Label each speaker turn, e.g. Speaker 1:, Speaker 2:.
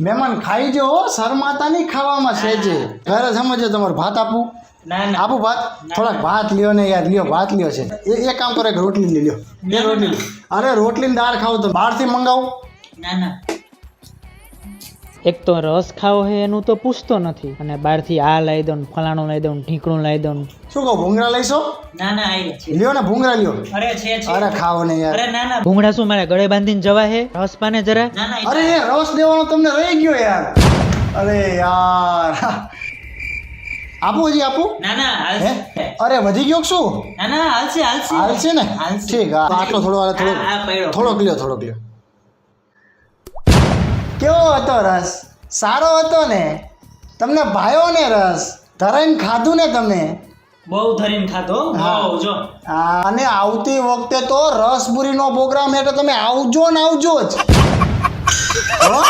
Speaker 1: મહેમાન ખાઈ જો શરમાતા નહીં ખાવામાં સેજે ઘરે સમજો તમારે ભાત આપું
Speaker 2: ના ના
Speaker 1: આપું ભાત થોડાક ભાત લ્યો ને યાર લ્યો ભાત લ્યો છે એક કામ કરો એક રોટલી લઈ લ્યો બે રોટલી અરે રોટલી દાળ ખાવ તો બહારથી મંગાવું
Speaker 2: ના ના
Speaker 3: એક તો રસ ખાવો હે એનું તો પૂછતો નથી અને બહારથી આ લઈ દઉં ફલાણું લઈ દઉં ઢીકણું લઈ દઉં.
Speaker 1: શું કહું ભૂંગળા લઈશો
Speaker 2: ના ના આઈ છે
Speaker 1: લ્યો ને ભૂંગળા લ્યો
Speaker 2: અરે છે
Speaker 1: અરે ખાવો ને યાર
Speaker 2: અરે ના ના
Speaker 3: ભૂંગળા શું મારે ગળે બાંધીને જવા હે? રસ પાને જરા.
Speaker 2: ના ના
Speaker 1: અરે એ રસ દેવાનો તમને રહી ગયો યાર અરે યાર આપું હજી આપું
Speaker 2: ના ના
Speaker 1: હે
Speaker 2: હાલશે
Speaker 1: અરે વધી ગયો કે શું
Speaker 2: ના ના હાલશે હાલશે
Speaker 1: હાલશે ને
Speaker 2: હાલશે.
Speaker 1: ઠીક હા આટલો થોડો હાલે
Speaker 2: આ પડ્યો.
Speaker 1: થોડોક લ્યો કેવો હતો રસ સારો હતો ને તમને ભાયો ને રસ ધરાઈને ખાધું ને તમે
Speaker 2: બહુ ધરીને ખાધો
Speaker 1: હા.
Speaker 2: બહુ જો
Speaker 1: અને આવતી વખતે તો રસપુરીનો પ્રોગ્રામ એટલે તમે આવજો ને આવજો જ હો?